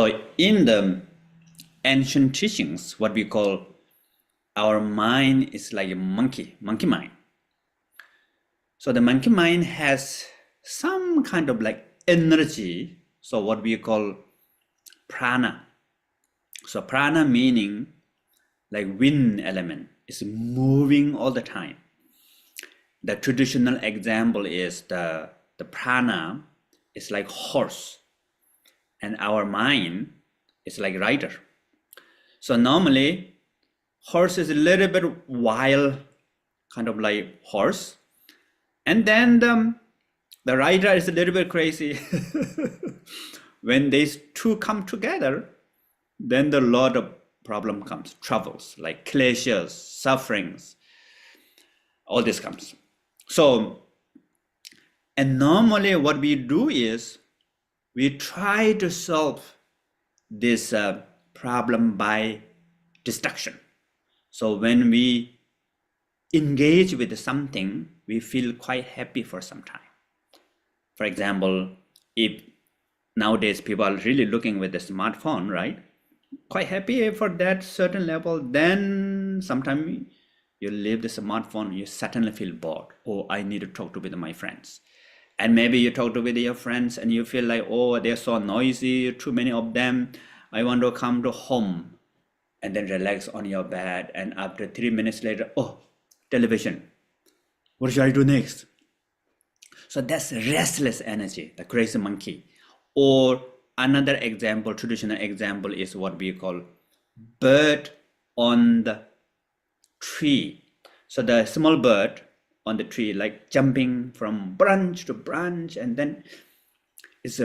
So in the ancient teachings, what we call our mind is like a monkey mind. So the monkey mind has some kind of like energy, so what we call prana. So prana meaning like wind element is moving all the time. The traditional example is the prana is like horse and our mind is like rider. So normally horse is a little bit wild, kind of like horse, and then the rider is a little bit crazy. When these two come together, then the lot of problem comes, troubles like clashes, sufferings, all this comes. So, and normally what we do is we try to solve this problem by distraction. So when we engage with something, we feel quite happy for some time. For example, if nowadays people are really looking with the smartphone, right? Quite happy for that certain level, then sometimes you leave the smartphone, you suddenly feel bored. Oh, I need to talk to with my friends. And maybe you talk to with your friends and you feel like, oh, they're so noisy, too many of them. I want to come to home and then relax on your bed. And after 3 minutes later, oh, television. What should I do next? So that's restless energy, the crazy monkey. Or another example, traditional example is what we call bird on the tree. So the small bird on the tree, like jumping from branch to branch, and then it's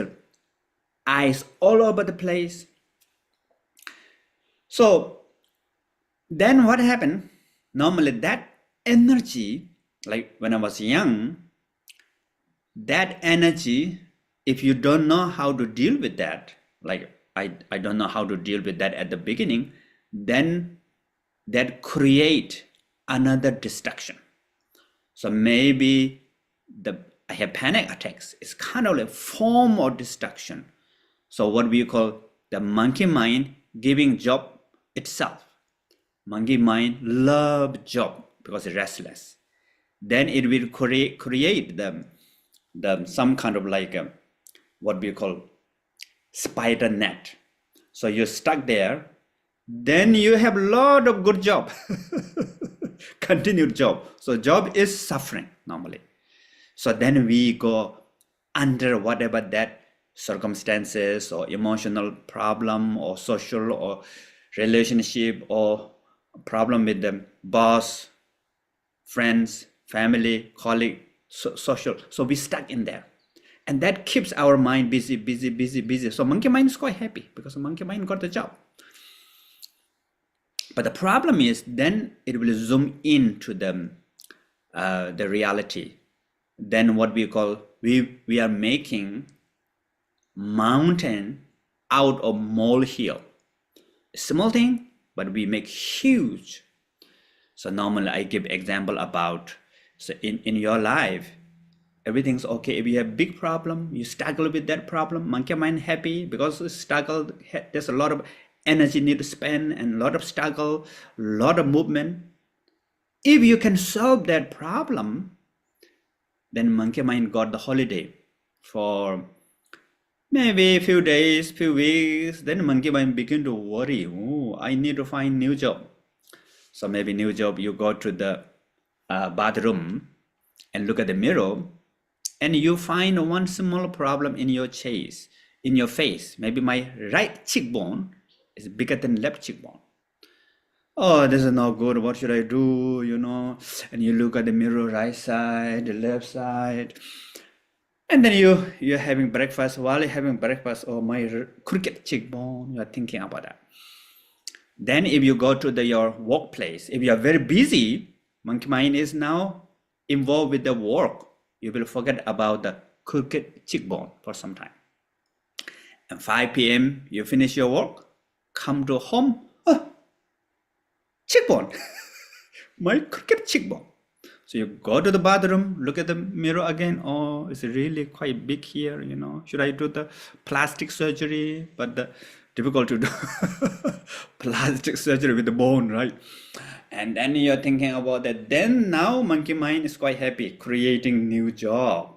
eyes all over the place. So then what happened? Normally that energy, like when I was young, that energy, if you don't know how to deal with that, like I don't know how to deal with that at the beginning, then that create another distraction. So maybe I have panic attacks. It's kind of like form of distraction. So what we call the monkey mind giving job itself. Monkey mind love job because it's restless. Then it will create some kind of like what we call spider net. So you're stuck there. Then you have a lot of good job, continued job. So job is suffering normally. So then we go under whatever that circumstances or emotional problem or social or relationship or problem with the boss, friends, family, colleague, social. So we stuck in there. And that keeps our mind busy. So monkey mind is quite happy because monkey mind got the job. But the problem is then it will zoom into the reality. Then what we call, we are making mountain out of molehill. Small thing, but we make huge. So normally I give example about, so in your life, everything's okay. If you have big problem, you struggle with that problem, monkey mind happy because struggle, there's a lot of energy need to spend and a lot of struggle, a lot of movement. If you can solve that problem, then monkey mind got the holiday for maybe a few days, few weeks. Then monkey mind begin to worry. Oh, I need to find new job. So maybe new job, you go to the bathroom and look at the mirror and you find one small problem in your chest, in your face. Maybe my right cheekbone is bigger than left cheekbone. Oh, this is not good. What should I do? You know, and you look at the mirror, right side, the left side, and then you're having breakfast. While you're having breakfast, oh, my crooked cheekbone. You are thinking about that. Then if you go to your workplace, if you are very busy, monkey mind is now involved with the work. You will forget about the crooked cheekbone for some time. And 5 p.m. you finish your work, come to home, cheekbone, my crooked cheekbone. So you go to the bathroom, look at the mirror again. Oh, it's really quite big here, you know. Should I do the plastic surgery? But difficult to do plastic surgery with the bone, right? And then you're thinking about that. Then now monkey mind is quite happy, creating new job.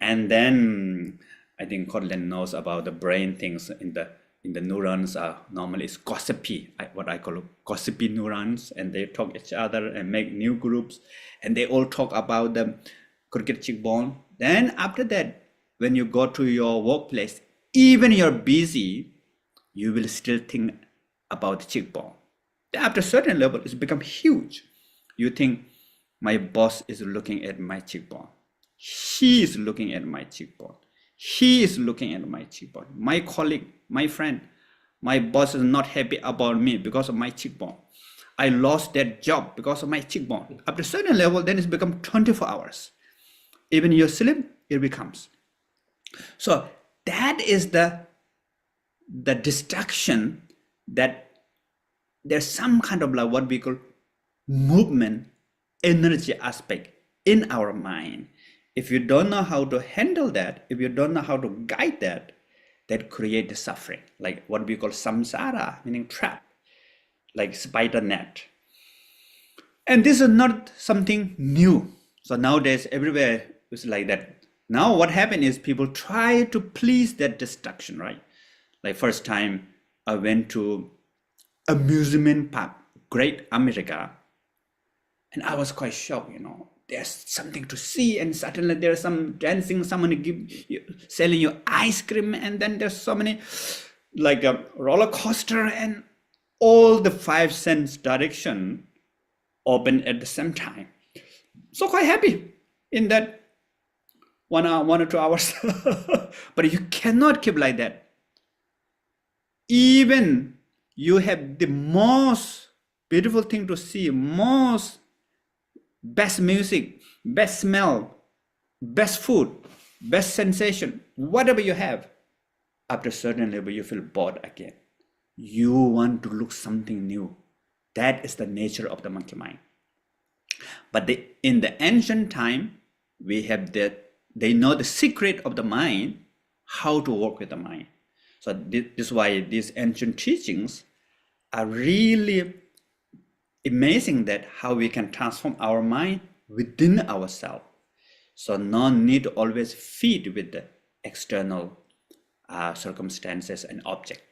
And then I think Cortland knows about the brain things in the neurons are normally it's gossipy, what I call gossipy neurons, and they talk each other and make new groups, and they all talk about the crooked cheekbone. Then after that, when you go to your workplace, even you're busy, you will still think about the cheekbone. After a certain level, it's become huge. You think my boss is looking at my cheekbone. She is looking at my cheekbone. He is looking at my cheekbone. My colleague, my friend, my boss is not happy about me because of my cheekbone. I lost that job because of my cheekbone. After a certain level, then it's become 24 hours. Even your sleep, it becomes. So that is the distraction, that there's some kind of like what we call movement, energy aspect in our mind. If you don't know how to handle that, if you don't know how to guide that, that create the suffering, like what we call samsara, meaning trap, like spider net. And this is not something new. So nowadays, everywhere it's like that. Now what happened is people try to please that distraction, right? Like first time I went to amusement park, Great America, and I was quite shocked, there's something to see, and suddenly there's some dancing, someone selling you ice cream, and then there's so many like a roller coaster, and all the 5 sense direction open at the same time. So quite happy in that 1 hour, 1 or 2 hours. But you cannot keep like that. Even you have the most beautiful thing to see, most best music, best smell, best food, best sensation, whatever you have, after a certain level you feel bored again. You want to look something new. That is the nature of the monkey mind. But in the ancient time, they know the secret of the mind, how to work with the mind. So this is why these ancient teachings are really amazing, that how we can transform our mind within ourselves. So no need to always feed with the external circumstances and objects.